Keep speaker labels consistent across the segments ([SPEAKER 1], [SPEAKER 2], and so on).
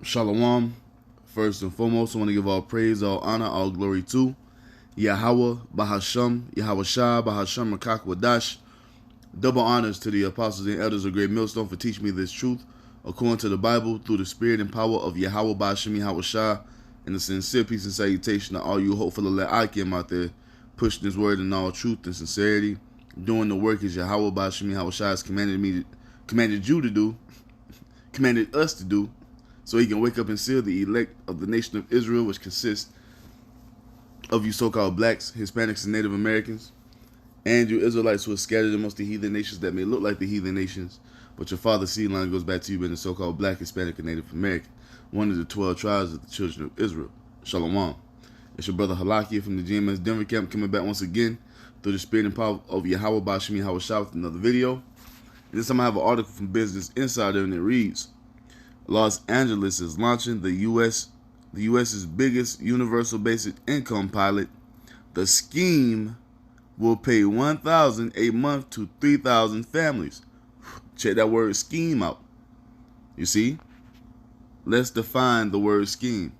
[SPEAKER 1] Shalom. First and foremost, I want to give all praise, all honor, all glory to YAHAWAH, bahasham, YAHAWASHI, bahasham, qadash. Double honors to the apostles and elders of Great Millstone for teaching me this truth according to the Bible through the spirit and power of YAHAWAH, bahasham, YAHAWASHI, and the sincere peace and salutation to all you hopeful Applicants out there pushing this word in all truth and sincerity, doing the work as YAHAWAH, bahasham, YAHAWASHI has commanded you to do, commanded us to do, so he can wake up and seal the elect of the nation of Israel, which consists of you so-called blacks, Hispanics, and Native Americans, and you Israelites who are scattered amongst the heathen nations that may look like the heathen nations, but your father's seed line goes back to you being the so-called black, Hispanic, and Native American, one of the 12 tribes of the children of Israel. Shalom. It's your brother Halaki from the GMS Denver camp coming back once again through the spirit and power of YAHAWAH, bahasham, YAHAWASHI with another video. And this time I have an article from Business Insider, and it reads, Los Angeles is launching the U.S.'s biggest universal basic income pilot. The scheme will pay $1,000 a month to 3,000 families. Check that word scheme out. You see? Let's define the word scheme.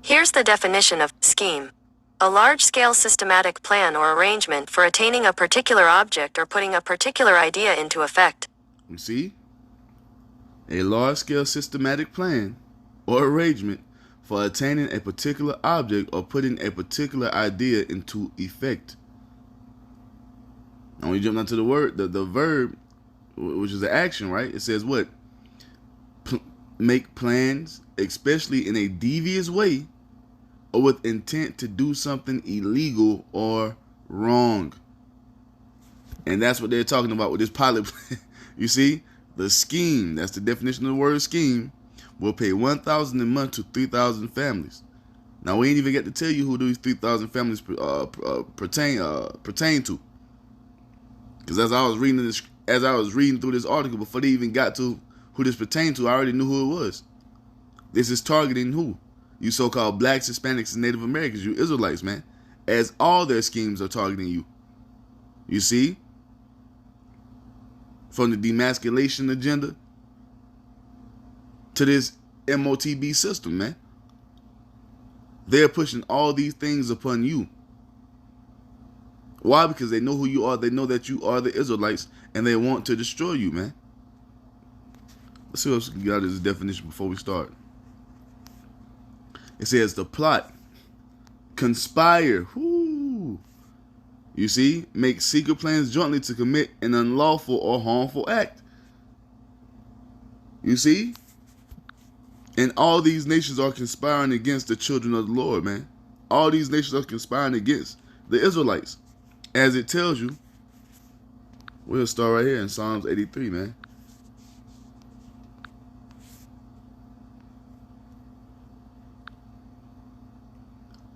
[SPEAKER 2] Here's the definition of scheme. A large-scale systematic plan or arrangement for attaining a particular object or putting a particular idea into effect.
[SPEAKER 1] You see? A large-scale systematic plan or arrangement for attaining a particular object or putting a particular idea into effect. Now when you jump down to the word, the verb, which is the action, right? It says what? Make plans, especially in a devious way, or with intent to do something illegal or wrong. And that's what they're talking about with this pilot plan. You see, the scheme, that's the definition of the word scheme, will pay $1,000 a month to 3,000 families. Now we ain't even get to tell you who these 3,000 families pertain to. Because as I was reading through this article, before they even got to who this pertained to, I already knew who it was. This is targeting who? You so-called blacks, Hispanics, and Native Americans, you Israelites, man. As all their schemes are targeting you. You see? From the demasculation agenda to this MOTB system, man. They're pushing all these things upon you. Why? Because they know who you are. They know that you are the Israelites, and they want to destroy you, man. Let's see what else we got as a definition before we start. It says the plot, conspire, whoo. You see, make secret plans jointly to commit an unlawful or harmful act. You see? And all these nations are conspiring against the children of the Lord, man. All these nations are conspiring against the Israelites. As it tells you, we'll start right here in Psalms 83, man.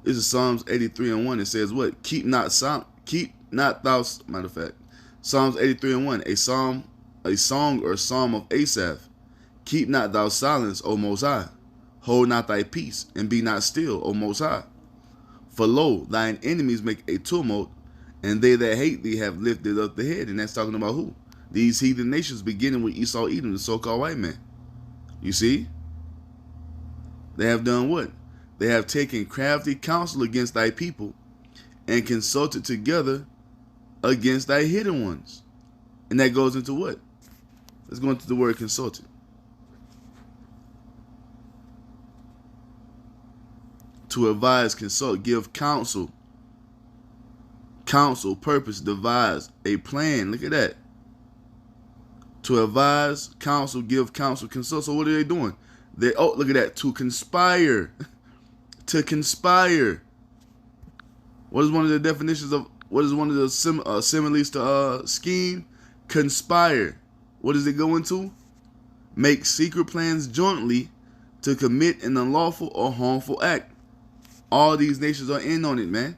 [SPEAKER 1] This is Psalms 83:1. It says what? Keep not thou, matter of fact, Psalms 83:1, a song or psalm of Asaph. Keep not thou silence, O Most High. Hold not thy peace, and be not still, O Most High. For lo, thine enemies make a tumult, and they that hate thee have lifted up the head. And that's talking about who? These heathen nations, beginning with Esau, Edom, the so-called white man. You see? They have done what? They have taken crafty counsel against thy people and consulted together against thy hidden ones. And that goes into what? Let's go into the word consulted. To advise, consult, give counsel. Counsel, purpose, devise, a plan. Look at that. To advise, counsel, give counsel, consult. So what are they doing? Look at that. To conspire. To conspire. What is one of the definitions of, what is one of the similes to scheme? Conspire. What does it go into? Make secret plans jointly to commit an unlawful or harmful act. All these nations are in on it, man.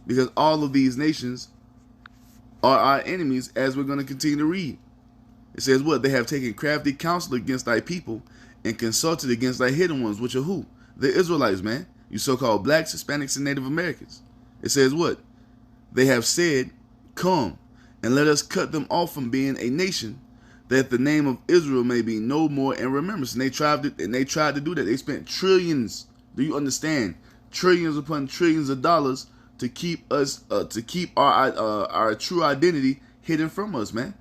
[SPEAKER 1] Because all of these nations are our enemies, as we're going to continue to read. It says what? They have taken crafty counsel against thy people and consulted against thy hidden ones, which are who? The Israelites, man. You so-called blacks, Hispanics, and Native Americans. It says what? They have said, come, and let us cut them off from being a nation, that the name of Israel may be no more in remembrance. And they tried to do that. They spent trillions. Do you understand? Trillions upon trillions of dollars to keep us, to keep our true identity hidden from us, man.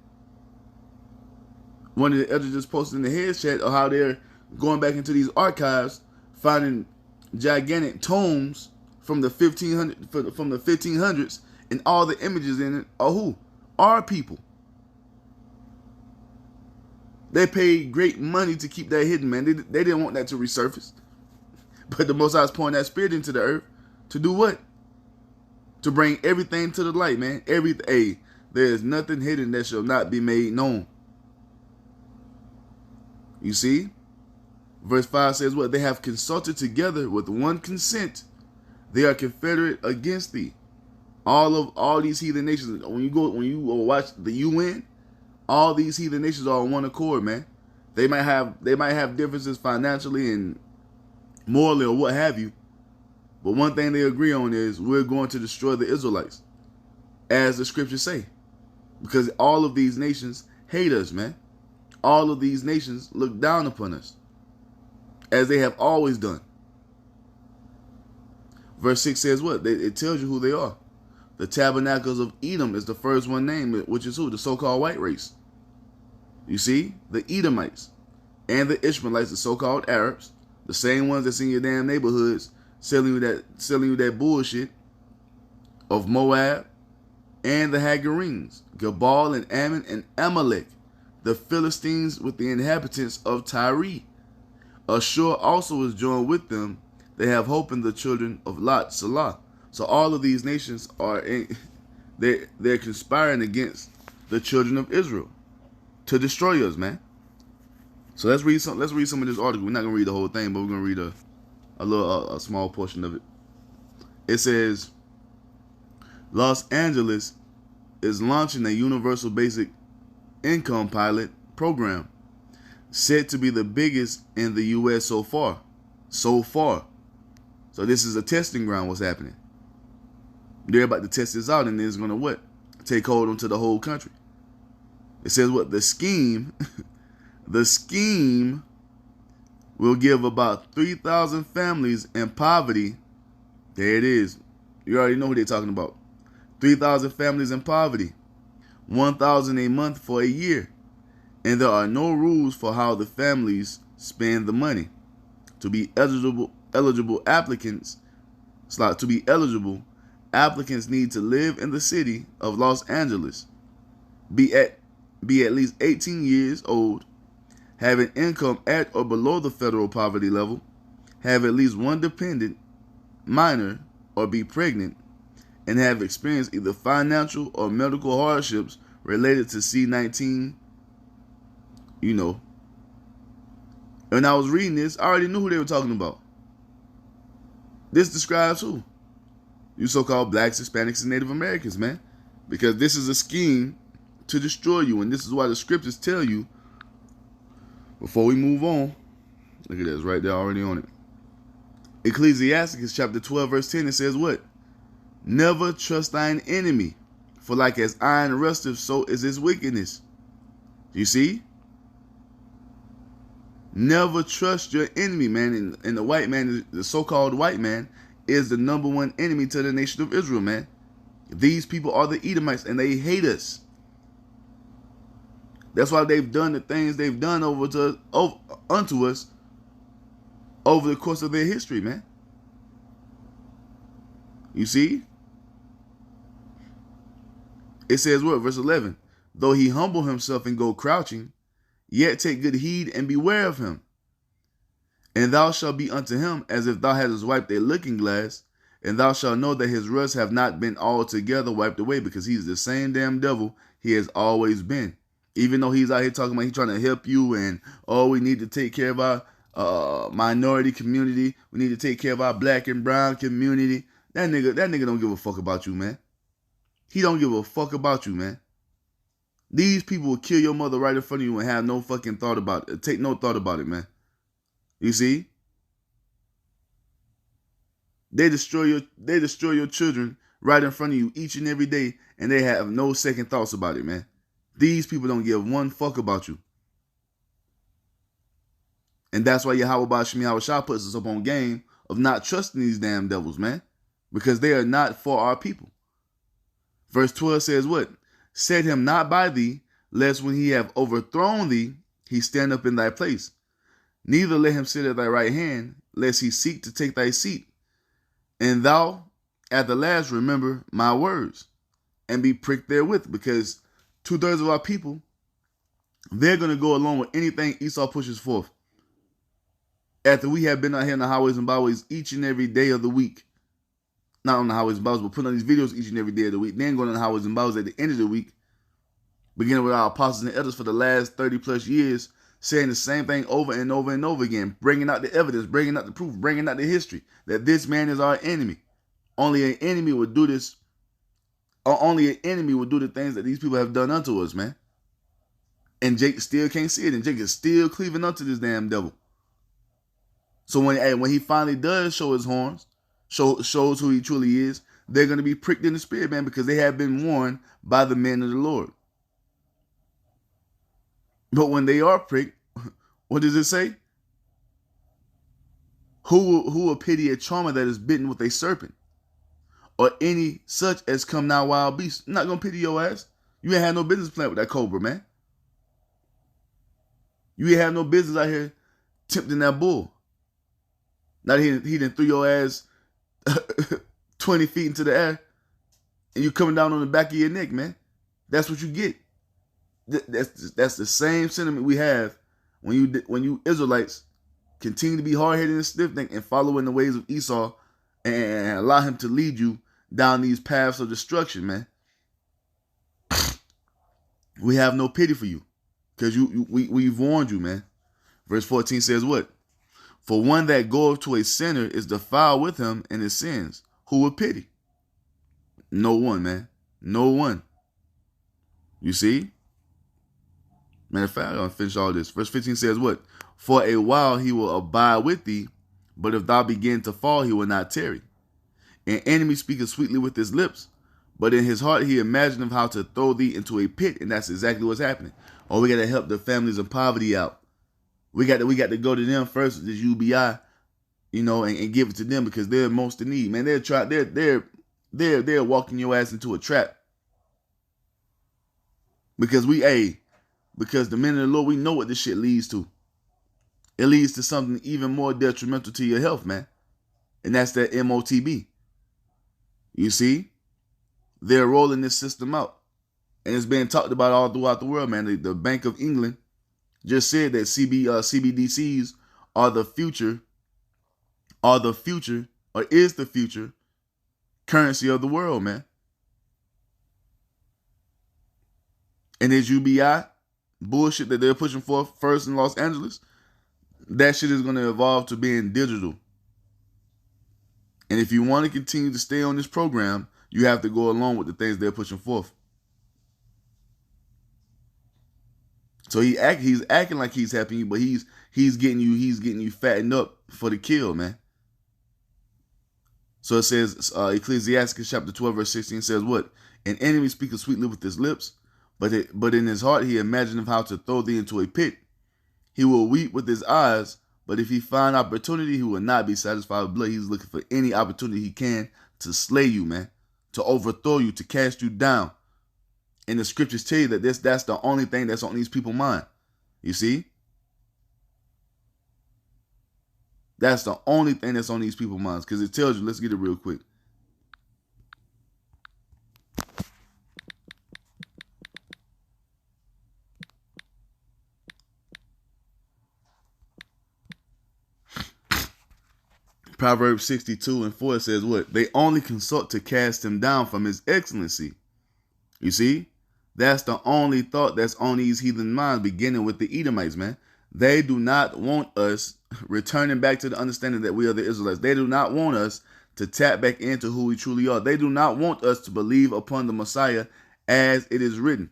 [SPEAKER 1] One of the elders just posted in the head chat of how they're going back into these archives, finding gigantic tomes from the 1500s, and all the images in it are who? Our people. They paid great money to keep that hidden, man. They didn't want that to resurface. But the Most High is pouring that spirit into the earth to do what? To bring everything to the light, man. There is nothing hidden that shall not be made known. You see? Verse 5 says what? They have consulted together with one consent. They are confederate against thee. All these heathen nations, when you watch the UN, all these heathen nations are on one accord, man. They might have differences financially and morally or what have you, but one thing they agree on is we're going to destroy the Israelites, as the scriptures say, because all of these nations hate us, man. All of these nations look down upon us, as they have always done. Verse 6 says what? It tells you who they are. The tabernacles of Edom is the first one named, which is who? The so-called white race. You see? The Edomites and the Ishmaelites, the so-called Arabs, the same ones that's in your damn neighborhoods selling you that bullshit of Moab, and the Hagarenes, Gebal and Ammon and Amalek, the Philistines with the inhabitants of Tyre. Ashur also is joined with them. They have hope in the children of Lot, Salah. So all of these nations they're conspiring against the children of Israel to destroy us, man. So let's read some of this article. We're not gonna read the whole thing, but we're gonna read a small portion of it. It says Los Angeles is launching a universal basic income pilot program, said to be the biggest in the U.S. so far. So this is a testing ground. What's happening? They're about to test this out, and then it's going to what? Take hold onto the whole country. It says what? The scheme will give about 3,000 families in poverty. There it is. You already know who they're talking about. 3,000 families in poverty. 1,000 a month for a year. And there are no rules for how the families spend the money. To be eligible applicants need to live in the city of Los Angeles, be at least 18 years old, have an income at or below the federal poverty level, have at least one dependent, minor, or be pregnant, and have experienced either financial or medical hardships related to C-19. You know. When I was reading this, I already knew who they were talking about. This describes who? You so-called blacks, Hispanics, and Native Americans, man. Because this is a scheme to destroy you. And this is why the scriptures tell you, before we move on, look at this right there, already on it. Ecclesiastes chapter 12, verse 10, it says what? Never trust thine enemy, for like as iron rusteth, so is his wickedness. You see? Never trust your enemy, man. And the white man, the so-called white man, is the number one enemy to the nation of Israel, man. These people are the Edomites, and they hate us. That's why they've done the things they've done unto us over the course of their history, man. You see? It says what? Verse 11. Though he humble himself and go crouching, yet take good heed and beware of him. And thou shalt be unto him as if thou hadst wiped a looking glass, and thou shalt know that his rust have not been altogether wiped away, because he's the same damn devil he has always been. Even though he's out here talking about he's trying to help you, and we need to take care of our minority community, we need to take care of our black and brown community. That nigga don't give a fuck about you, man. He don't give a fuck about you, man. These people will kill your mother right in front of you and have no fucking thought about it. Take no thought about it, man. You see? They destroy your children right in front of you each and every day, and they have no second thoughts about it, man. These people don't give one fuck about you. And that's why YAHAWAH YAHAWASHI puts us up on game of not trusting these damn devils, man. Because they are not for our people. Verse 12 says what? Set him not by thee, lest when he have overthrown thee, he stand up in thy place. Neither let him sit at thy right hand, lest he seek to take thy seat. And thou, at the last, remember my words, and be pricked therewith. Because 2/3 of our people, they're going to go along with anything Esau pushes forth. After we have been out here in the highways and byways each and every day of the week, not on the highways and byways, but putting on these videos each and every day of the week, then going on the highways and byways at the end of the week, beginning with our apostles and elders for the last 30 plus years, saying the same thing over and over and over again, bringing out the evidence, bringing out the proof, bringing out the history that this man is our enemy. Only an enemy would do this, or only an enemy would do the things that these people have done unto us, man. And Jake still can't see it, and Jake is still cleaving unto this damn devil. So when he finally does show his horns, shows who he truly is, they're going to be pricked in the spirit, man, because they have been warned by the men of the Lord. But when they are pricked, what does it say? Who will pity a charmer that is bitten with a serpent, or any such as come now wild beast? I'm not going to pity your ass. You ain't had no business playing with that cobra, man. You ain't have no business out here tempting that bull. Now he done threw your ass 20 feet into the air, and you coming down on the back of your neck, man. That's what you get. That's the same sentiment we have when you Israelites continue to be hard-headed and stiff-necked and follow in the ways of Esau and allow him to lead you down these paths of destruction, man. We have no pity for you because we've warned you, man. Verse 14 says what? For one that goeth to a sinner is defiled with him in his sins. Who will pity? No one, man. No one. You see? Matter of fact, I'm going to finish all this. Verse 15 says what? For a while he will abide with thee, but if thou begin to fall, he will not tarry. An enemy speaketh sweetly with his lips, but in his heart he imagineth how to throw thee into a pit, and that's exactly what's happening. Oh, we got to help the families of poverty out. We got to go to them first, this UBI, and give it to them because they're most in need. Man, they're walking your ass into a trap. Because the men of the Lord, we know what this shit leads to. It leads to something even more detrimental to your health, man. And that's that MOTB. You see? They're rolling this system out. And it's being talked about all throughout the world, man. The Bank of England just said that CBDCs are the future, or is the future currency of the world, man. And this UBI bullshit that they're pushing forth first in Los Angeles, that shit is going to evolve to being digital. And if you want to continue to stay on this program, you have to go along with the things they're pushing forth. So he's acting like he's helping you, but he's getting you fattened up for the kill, man. So it says, Ecclesiastes chapter 12, verse 16 says what? An enemy speaketh sweetly with his lips, but in his heart he imagineth how to throw thee into a pit. He will weep with his eyes, but if he find opportunity, he will not be satisfied with blood. He's looking for any opportunity he can to slay you, man, to overthrow you, to cast you down. And the scriptures tell you that that's the only thing that's on these people's mind. You see? That's the only thing that's on these people's minds. Because it tells you, let's get it real quick. Proverbs 62:4 says what? They only consult to cast him down from his excellency. You see? That's the only thought that's on these heathen minds, beginning with the Edomites, man. They do not want us returning back to the understanding that we are the Israelites. They do not want us to tap back into who we truly are. They do not want us to believe upon the Messiah as it is written.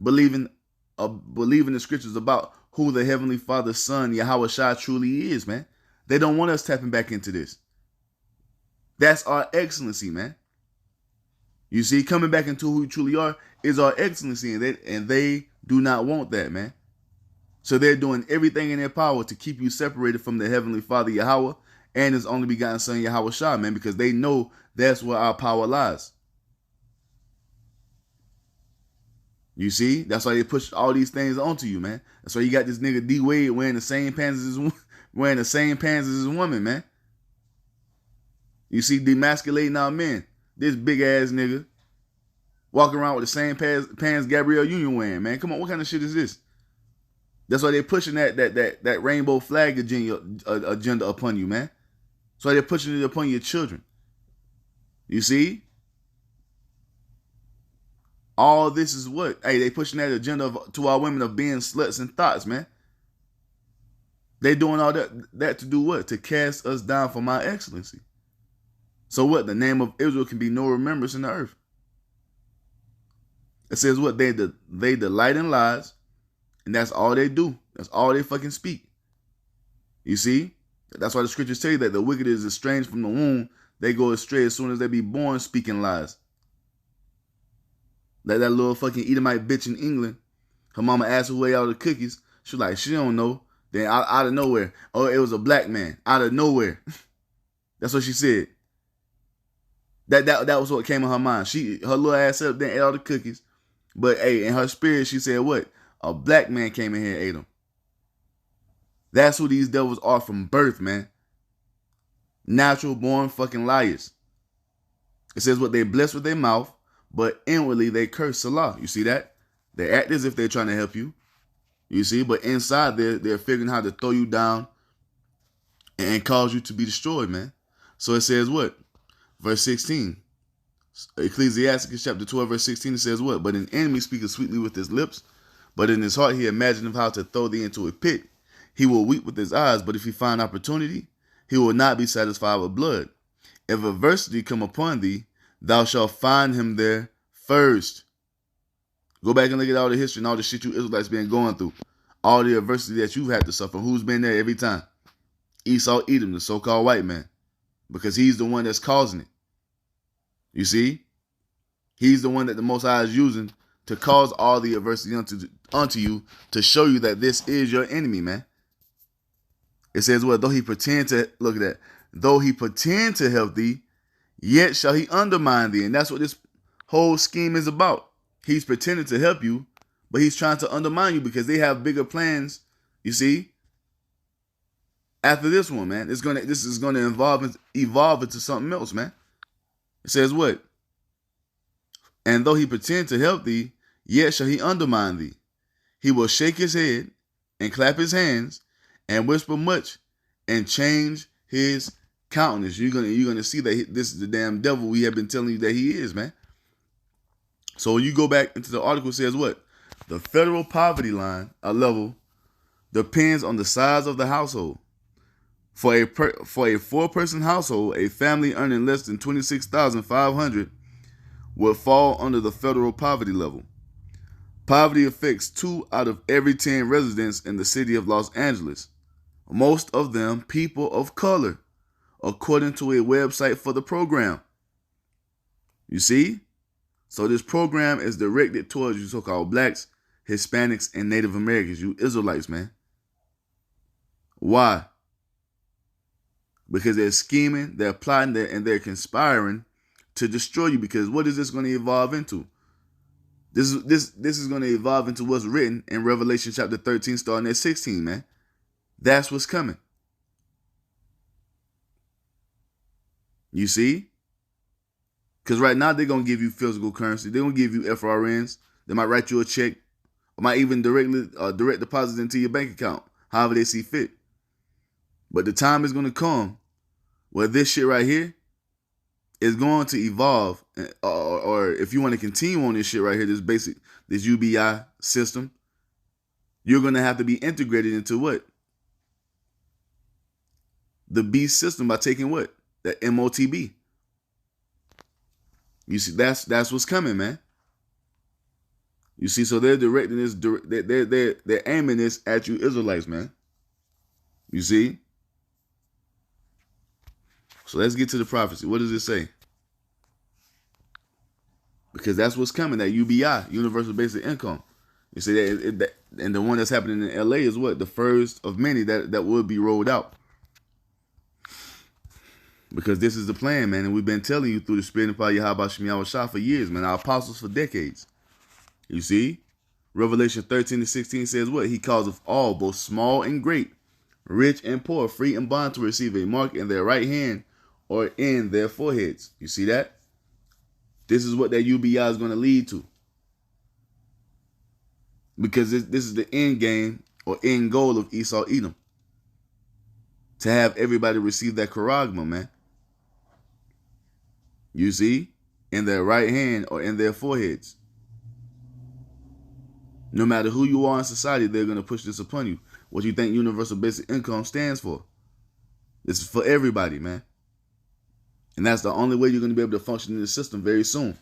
[SPEAKER 1] Believing the scriptures about who the Heavenly Father's Son, YAHAWASHI, truly is, man. They don't want us tapping back into this. That's our excellency, man. You see, coming back into who you truly are is our excellency, and they do not want that, man. So they're doing everything in their power to keep you separated from the Heavenly Father, Yahawah, and His only begotten Son, YAHAWASHI, man, because they know that's where our power lies. You see? That's why they push all these things onto you, man. That's why you got this nigga D Wade wearing the same pants as his woman, man. You see, demasculating our men. This big ass nigga walking around with the same pants Gabrielle Union wearing, man. Come on, what kind of shit is this? That's why they're pushing that rainbow flag agenda upon you, man. That's why they're pushing it upon your children. You see? All this is what? Hey, they pushing that agenda to our women of being sluts and thoughts, man. They doing all that to do what? To cast us down from our excellency. So what? The name of Israel can be no remembrance in the earth. It says what? They delight in lies, and that's all they do. That's all they fucking speak. You see? That's why the scriptures tell you that the wicked is estranged from the womb. They go astray as soon as they be born speaking lies. Like that little fucking Edomite bitch in England. Her mama asked her way out of the cookies. She was like, she don't know. Then out of nowhere, oh, it was a black man. Out of nowhere. That's what she said. That was what came in her mind. Her little ass up there ate all the cookies. But hey, in her spirit, she said what? A black man came in here and ate them. That's who these devils are from birth, man. Natural born fucking liars. It says what? They bless with their mouth, but inwardly they curse Allah. You see that? They act as if they're trying to help you. You see? But inside they're figuring how to throw you down and cause you to be destroyed, man. So it says what? Verse 16. Ecclesiasticus chapter 12, verse 16, it says what? But an enemy speaketh sweetly with his lips, but in his heart he imagineth how to throw thee into a pit. He will weep with his eyes, but if he find opportunity, he will not be satisfied with blood. If adversity come upon thee, thou shalt find him there first. Go back and look at all the history and all the shit you Israelites been going through. All the adversity that you've had to suffer. Who's been there every time? Esau Edom, the so-called white man. Because he's the one that's causing it. You see? He's the one that the Most High is using to cause all the adversity unto you to show you that this is your enemy, man. It says, well, though he pretend to, look at that, though he pretend to help thee, yet shall he undermine thee. And that's what this whole scheme is about. He's pretending to help you, but he's trying to undermine you because they have bigger plans, you see? After this one, man, this is gonna evolve into something else, man. It says what? And though he pretend to help thee, yet shall he undermine thee. He will shake his head and clap his hands and whisper much and change his countenance. You're gonna see that this is the damn devil we have been telling you that he is, man. So when you go back into the article, it says what? The federal poverty line, a level, depends on the size of the household. For a 4-person household, a family earning less than $26,500 would fall under the federal poverty level. Poverty affects 2 out of every 10 residents in the city of Los Angeles, most of them people of color, according to a website for the program. You see? So this program is directed towards you so-called blacks, Hispanics, and Native Americans, you Israelites, man. Why? Because they're scheming, they're plotting, and they're conspiring to destroy you. Because what is this going to evolve into? This is going to evolve into what's written in Revelation chapter 13, starting at 16, man. That's what's coming. You see? Because right now they're going to give you physical currency. They're going to give you FRNs. They might write you a check. Or might even direct deposit into your bank account, however they see fit. But the time is going to come where this shit right here is going to evolve, or if you want to continue on this shit right here, this UBI system, you're going to have to be integrated into what? The beast system by taking what? The MOTB. You see, that's what's coming, man. You see, so they're directing this, they're aiming this at you Israelites, man. You see? So let's get to the prophecy. What does it say? because that's what's coming. That UBI, Universal Basic Income. You see that, and the one that's happening in LA is what? The first of many that will be rolled out. Because this is the plan, man, and we've been telling you through the Spirit and Power YAHAWASHI for years, man. Our apostles for decades. You see, Revelation 13:16 says what? He causeth all, both small and great, rich and poor, free and bond, to receive a mark in their right hand or in their foreheads. You see that? This is what that UBI is going to lead to. Because this is the end game or end goal of Esau Edom. To have everybody receive that charagma, man. You see? In their right hand or in their foreheads. No matter who you are in society, they're going to push this upon you. What you think Universal Basic Income stands for? This is for everybody, man. And that's the only way you're going to be able to function in the system very soon.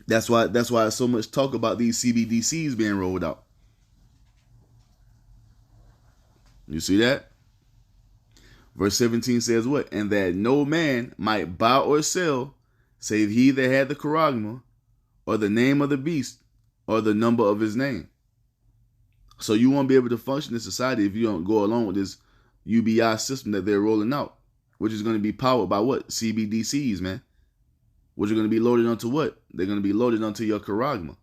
[SPEAKER 1] That's why there's so much talk about these CBDCs being rolled out. You see that? Verse 17 says what? And that no man might buy or sell, save he that had the charagma, or the name of the beast, or the number of his name. So you won't be able to function in society if you don't go along with this UBI system that they're rolling out, which is going to be powered by what? CBDCs, man. Which are going to be loaded onto what? They're going to be loaded onto your charagma.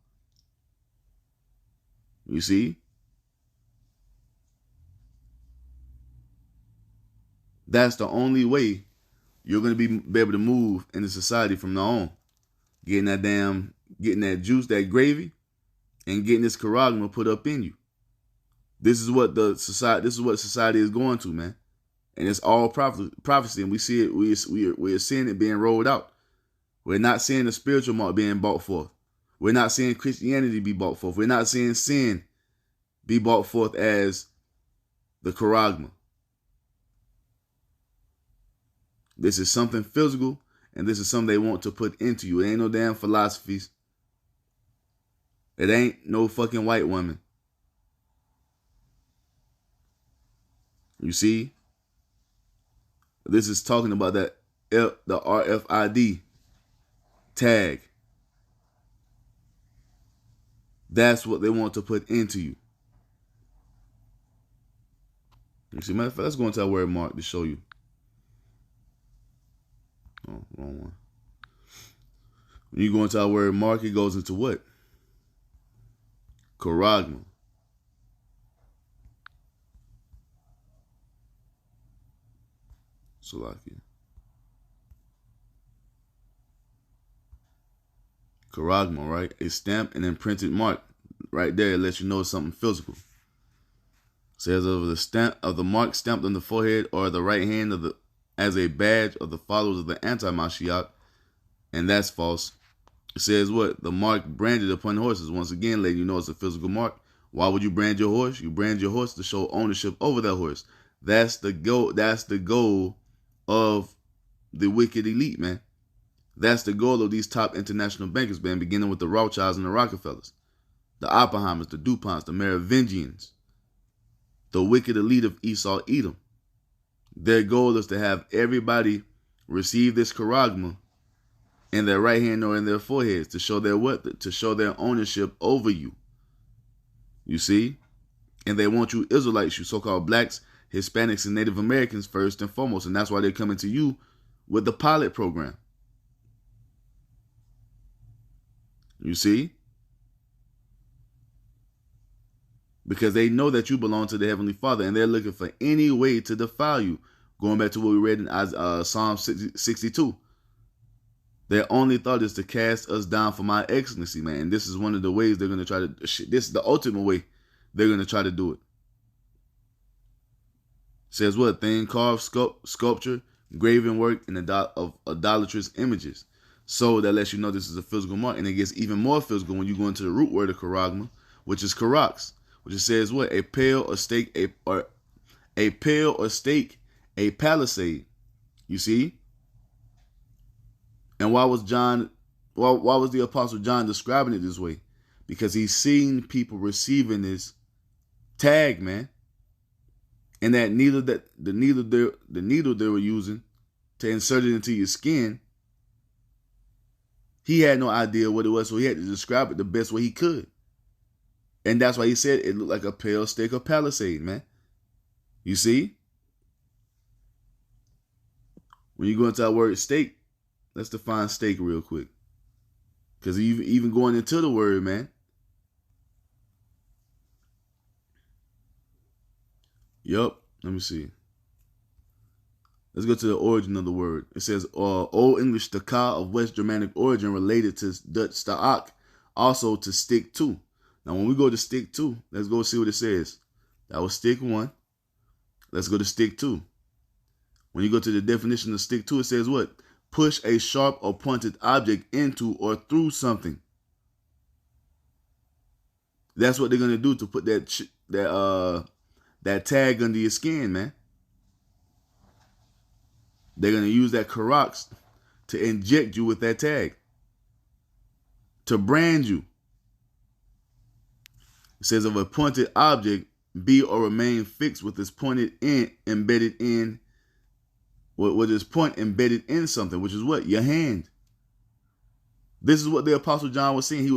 [SPEAKER 1] You see? That's the only way you're going to be able to move in the society from now on. Getting that juice, that gravy, and getting this charagma put up in you. This is what society is going to, man. And it's all prophecy, and we see it. We're seeing it being rolled out. We're not seeing the spiritual mark being brought forth. We're not seeing Christianity be brought forth. We're not seeing sin be brought forth as the charagma. This is something physical, and this is something they want to put into you. It ain't no damn philosophies. It ain't no fucking white woman. You see? This is talking about the RFID tag. That's what they want to put into you. You see, matter of fact, let's go into our word mark to show you. Oh, wrong one. When you go into our word mark, it goes into what? Charagma. Salakia. Charagma, right? A stamped and imprinted mark. Right there, it lets you know it's something physical. It says of the stamp of the mark stamped on the forehead or the right hand of the as a badge of the followers of the anti-Mashiach, and that's false. It says what? The mark branded upon horses. Once again, letting you know it's a physical mark. Why would you brand your horse? You brand your horse to show ownership over that horse. That's the goal. That's the goal of the wicked elite, man. That's the goal of these top international bankers, man, beginning with the Rawchaas and the Rockefellers, the Oppenheimers, the DuPonts, the Merovingians, the wicked elite of Esau Edom. Their goal is to have everybody receive this charagma in their right hand or in their foreheads to show their what? To show their ownership over you. You see? And they want you Israelites, you so-called blacks, Hispanics, and Native Americans first and foremost. And that's why they're coming to you with the pilot program. You see? Because they know that you belong to the Heavenly Father, and they're looking for any way to defile you. Going back to what we read in Psalm 62. Their only thought is to cast us down for my excellency, man. And this is one of the ways they're going to try to... This is the ultimate way they're going to try to do it. It says what? Thing carved, sculpture, graven work, and of idolatrous images. So that lets you know this is a physical mark. And it gets even more physical when you go into the root word of charagma, which is karax, which it says what? A pale or stake, a pale or stake, a palisade. You see? And why was the Apostle John describing it this way? Because he's seen people receiving this tag, man. And that the needle they were using to insert it into your skin He had no idea what it was, so he had to describe it the best way he could. And that's why he said it looked like a pale stick of palisade, man. You see? When you go into that word stake, let's define stake real quick. Because even going into the word, man. Yup. Let me see. Let's go to the origin of the word. It says, Old English staka of West Germanic origin related to Dutch staak, also to stick to. Now, when we go to stick to, let's go see what it says. That was stick one. Let's go to stick two. When you go to the definition of stick to, it says what? Push a sharp or pointed object into or through something. That's what they're gonna do to put that tag under your skin, man. They're gonna use that qadash to inject you with that tag, to brand you. It says of a pointed object, be or remain fixed with its pointed end embedded in. With his point embedded in something, which is what? Your hand. This is what the Apostle John was seeing. He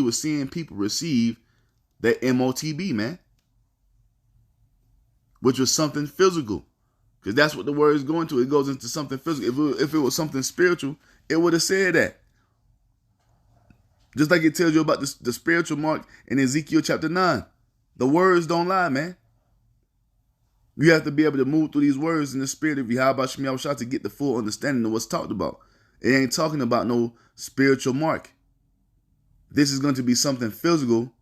[SPEAKER 1] was seeing people receive that MOTB, man. Which was something physical. Because that's what the word is going to. It goes into something physical. If it was something spiritual, it would have said that. Just like it tells you about the spiritual mark in Ezekiel chapter 9. The words don't lie, man. You have to be able to move through these words in the spirit of YAHAWASHI to get the full understanding of what's talked about. It ain't talking about no spiritual mark. This is going to be something physical.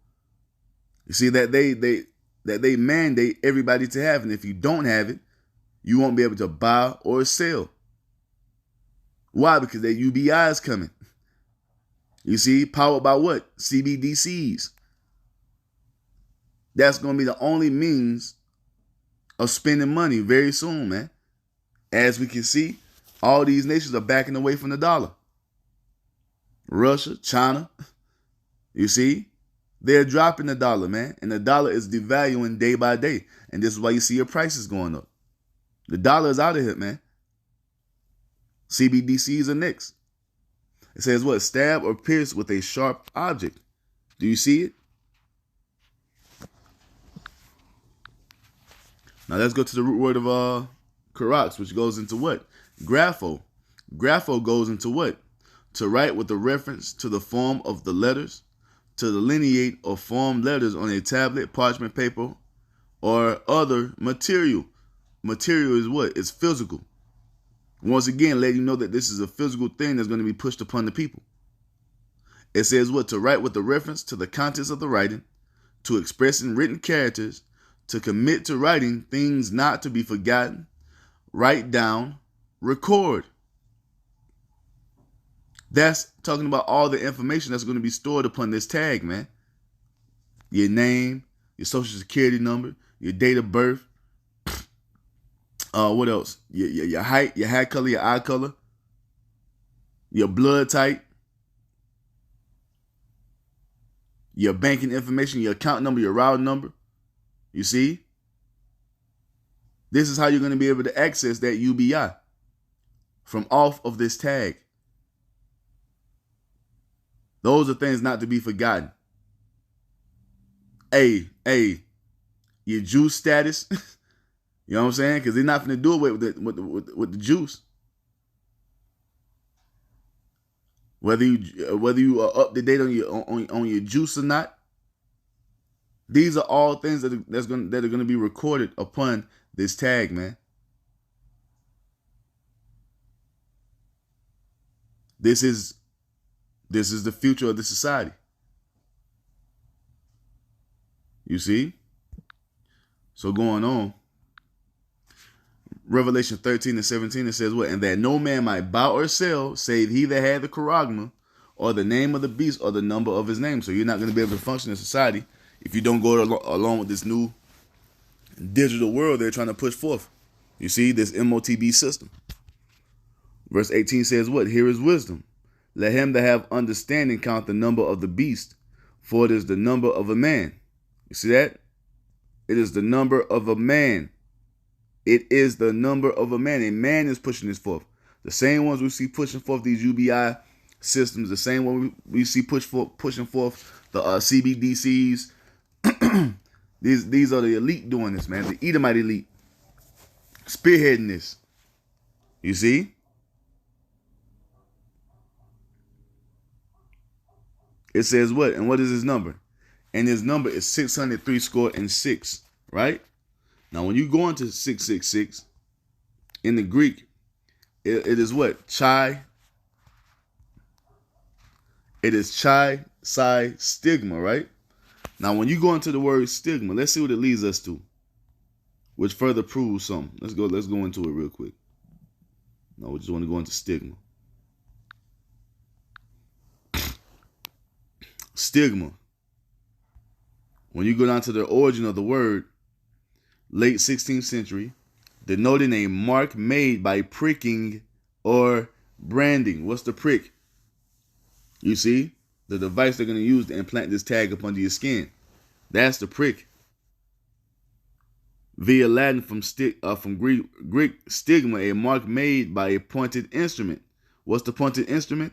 [SPEAKER 1] You see, that they mandate everybody to have. And if you don't have it, you won't be able to buy or sell. Why? Because that UBI is coming. You see, powered by what? CBDCs. That's going to be the only means of spending money very soon, man. As we can see, all these nations are backing away from the dollar. Russia, China, you see, they're dropping the dollar, man. And the dollar is devaluing day by day. And this is why you see your prices going up. The dollar is out of here, man. CBDCs are next. It says what? Stab or pierce with a sharp object. Do you see it? Now let's go to the root word of qadash, which goes into what? Grapho. Grapho goes into what? To write with a reference to the form of the letters, to delineate or form letters on a tablet, parchment paper, or other material. Material is what? It's physical. Once again, letting you know that this is a physical thing that's going to be pushed upon the people. It says what? To write with a reference to the contents of the writing, to express in written characters, to commit to writing things not to be forgotten, write down, record. That's talking about all the information that's going to be stored upon this tag, man. Your name, your social security number, your date of birth. What else? Your height, your hair color, your eye color, your blood type, your banking information, your account number, your routing number. You see? This is how you're going to be able to access that UBI from off of this tag. Those are things not to be forgotten. Your juice status. You know what I'm saying? Because they're not going to do away with the juice. Whether you are up to date on your juice or not. These are all things that are going to be recorded upon this tag, man. This is the future of the society. You see? So going on, Revelation 13:17, it says what? And that no man might buy or sell, save he that had the charagma, or the name of the beast, or the number of his name. So you're not going to be able to function in society if you don't go along with this new digital world they're trying to push forth. You see, this MOTB system. Verse 18 says what? Here is wisdom. Let him that have understanding count the number of the beast, for it is the number of a man. You see that? It is the number of a man. It is the number of a man. A man is pushing this forth. The same ones we see pushing forth these UBI systems, the same way we see pushing forth the CBDCs. These are the elite doing this, man. The Edomite elite spearheading this. You see? It says what? And what is his number? And his number is 603 score and 6, right? Now, when you go into 666, in the Greek, it is what? Chi. It is chi, psi, stigma, right? Now, when you go into the word stigma, let's see what it leads us to, which further proves something. Let's go into it real quick. No, we just want to go into stigma. Stigma. When you go down to the origin of the word, late 16th century, denoting a mark made by pricking or branding. What's the prick? You see? The device they're going to use to implant this tag up under your skin. That's the prick. Via Latin from Greek stigma, a mark made by a pointed instrument. What's the pointed instrument?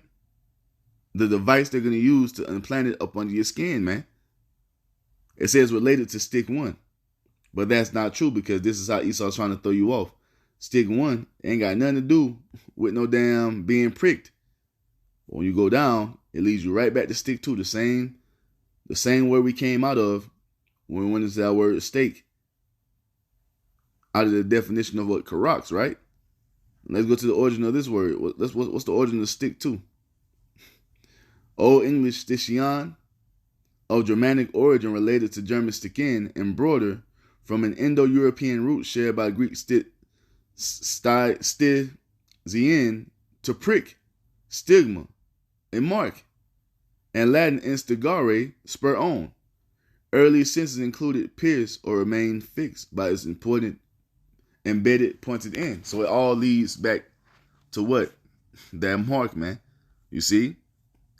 [SPEAKER 1] The device they're going to use to implant it up under your skin, man. It says related to stick one. But that's not true, because this is how Esau's trying to throw you off. Stick one ain't got nothing to do with no damn being pricked. When you go down, it leads you right back to stick two, the same word we came out of when we went into that word steak. Out of the definition of what karox, right? Let's go to the origin of this word. What's the origin of stick two? Old English stichion, of Germanic origin related to German sticken, embroider, from an Indo-European root shared by Greek stizien, to prick, stigma, a mark, and Latin instigare, spur on. Early senses included pierce or remain fixed by its important embedded pointed end. So it all leads back to what? That mark, man. You see?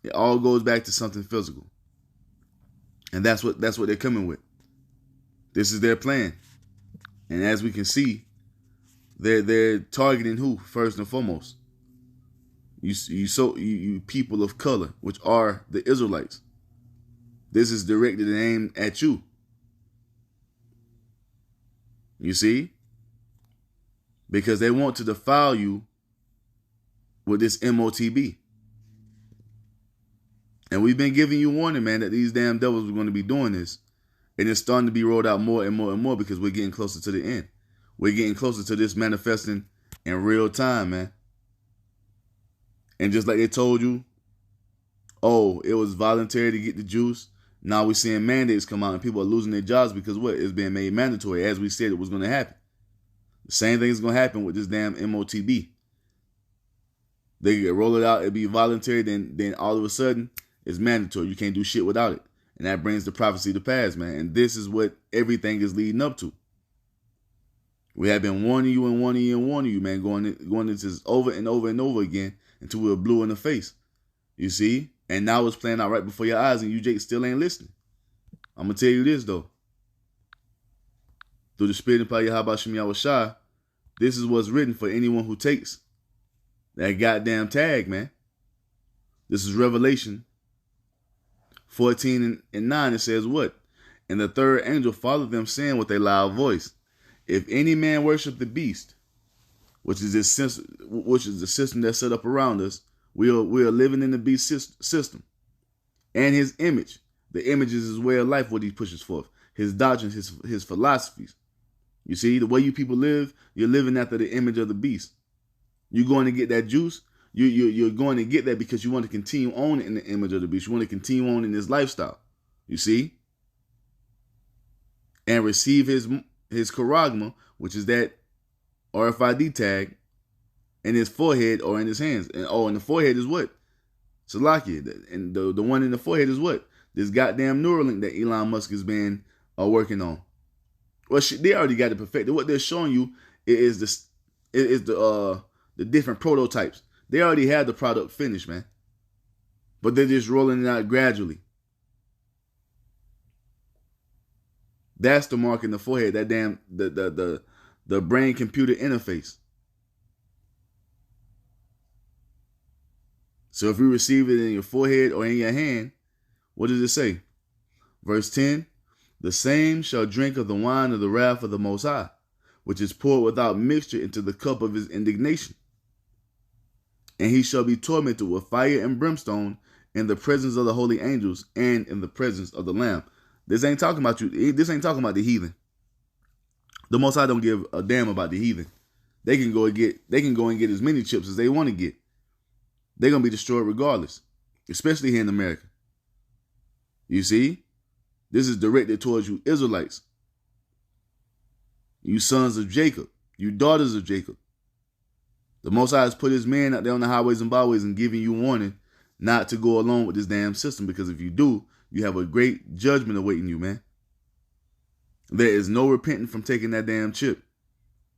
[SPEAKER 1] It all goes back to something physical. And that's what they're coming with. This is their plan. And as we can see, they're targeting who first and foremost? You people of color, which are the Israelites. This is directed and aimed at you. You see? Because they want to defile you with this MOTB. And we've been giving you warning, man, that these damn devils are going to be doing this. And it's starting to be rolled out more and more and more, because we're getting closer to the end. We're getting closer to this manifesting in real time, man. And just like they told you, oh, it was voluntary to get the juice. Now we're seeing mandates come out and people are losing their jobs because what? It's being made mandatory, as we said it was going to happen. The same thing is going to happen with this damn MOTB. They get roll it out, it'll be voluntary, then all of a sudden, it's mandatory. You can't do shit without it. And that brings the prophecy to pass, man. And this is what everything is leading up to. We have been warning you, man, going into this over and over and over again until we're blue in the face. You see? And now it's playing out right before your eyes, and you, Jake, still ain't listening. I'm going to tell you this, though. Through the Spirit and power of YAHAWASHI, this is what's written for anyone who takes that goddamn tag, man. This is Revelation 14 and 9. It says what? And the third angel followed them, saying with a loud voice, if any man worship the beast, which is the system that's set up around us, we are living in the beast system, and his image. The image is his way of life, what he pushes forth, his doctrines, his philosophies. You see, the way you people live, you're living after the image of the beast. You're going to get that juice. You're going to get that because you want to continue on in the image of the beast. You want to continue on in this lifestyle. You see? And receive his charagma, which is that RFID tag, in his forehead or in his hands. And the forehead is what? Salakia. And the one in the forehead is what? This goddamn Neuralink that Elon Musk has been working on. Well, they already got it perfected. What they're showing you is the different prototypes. They already have the product finished, man. But they're just rolling it out gradually. That's the mark in the forehead. That damn the brain computer interface. So if you receive it in your forehead or in your hand, what does it say? Verse 10, the same shall drink of the wine of the wrath of the Most High, which is poured without mixture into the cup of his indignation. And he shall be tormented with fire and brimstone in the presence of the holy angels and in the presence of the Lamb. This ain't talking about you. This ain't talking about the heathen. The Most High don't give a damn about the heathen. They can go and get as many chips as they want to get. They're gonna be destroyed regardless, especially here in America. You see, this is directed towards you Israelites, you sons of Jacob, you daughters of Jacob. The Most High has put his men out there on the highways and byways and giving you warning not to go along with this damn system, because if you do, you have a great judgment awaiting you, man. There is no repenting from taking that damn chip.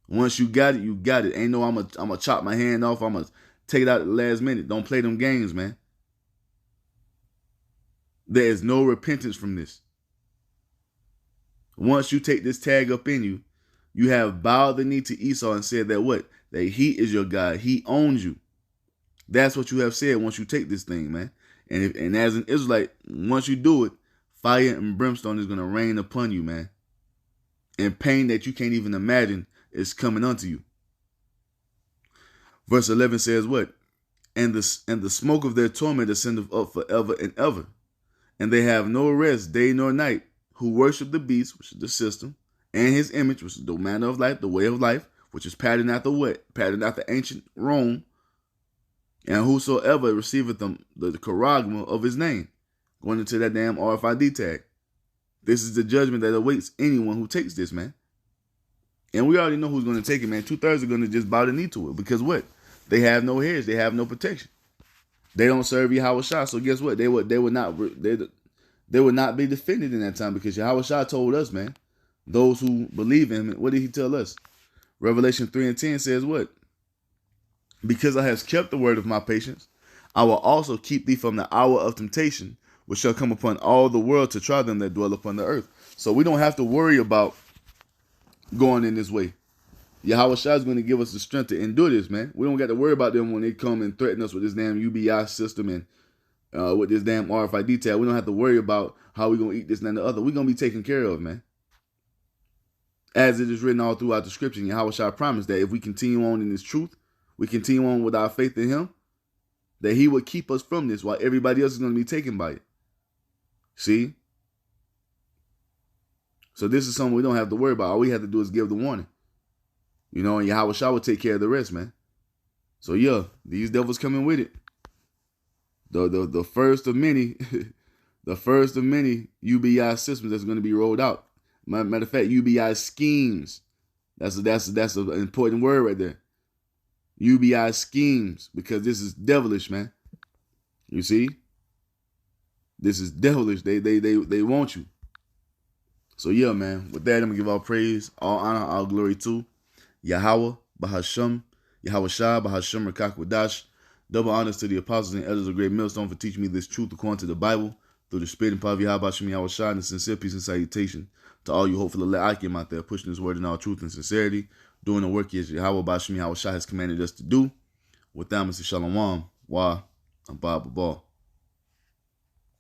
[SPEAKER 1] Once you got it, you got it. Ain't no I'm gonna chop my hand off, I'm gonna take it out at the last minute. Don't play them games, man. There is no repentance from this. Once you take this tag up in you, you have bowed the knee to Esau and said that what? That he is your God. He owns you. That's what you have said once you take this thing, man. And as an Israelite, once you do it, fire and brimstone is going to rain upon you, man. And pain that you can't even imagine is coming unto you. Verse 11 says what? And the smoke of their torment ascendeth up forever and ever. And they have no rest day nor night, who worship the beast, which is the system, and his image, which is the manner of life, the way of life, which is patterned after what? Patterned after ancient Rome. And whosoever receiveth the charagma of his name, going into that damn RFID tag. This is the judgment that awaits anyone who takes this, man. And we already know who's going to take it, man. 2/3 are going to just bow the knee to it. Because what? They have no hedge. They have no protection. They don't serve YAHAWASHI. So guess what? They would not be defended in that time, because YAHAWASHI told us, man. Those who believe in him, what did he tell us? Revelation 3:10 says what? Because I have kept the word of my patience, I will also keep thee from the hour of temptation, which shall come upon all the world to try them that dwell upon the earth. So we don't have to worry about going in this way. YAHAWASHI is going to give us the strength to endure this, man. We don't got to worry about them when they come and threaten us with this damn UBI system and with this damn RFID tag. We don't have to worry about how we're going to eat this and the other. We're going to be taken care of, man. As it is written all throughout the scripture, YAHAWASHI promised that if we continue on in this truth, we continue on with our faith in him, that he would keep us from this while everybody else is going to be taken by it. See? So this is something we don't have to worry about. All we have to do is give the warning. You know, and YAHAWASHI will take care of the rest, man. So yeah, these devils coming with it. The first of many, the first of many UBI systems that's going to be rolled out. Matter of fact, UBI schemes. That's an important word right there. UBI schemes, because this is devilish, man. You see? This is devilish. They want you. So yeah, man. With that, I'm gonna give all praise, all honor, all glory to YAHAWAH, bahasham, YAHAWASHI, bahasham, qadash. Double honors to the apostles and elders of Great Millstone for teaching me this truth according to the Bible, through the spirit and power of YAHAWASHI, and a sincere peace and salutation to all you hopeful Applicants out there pushing this word in all truth and sincerity, doing the work as YAHAWAH has commanded us to do. With that, Mr. Shalom, Wa, and Bob.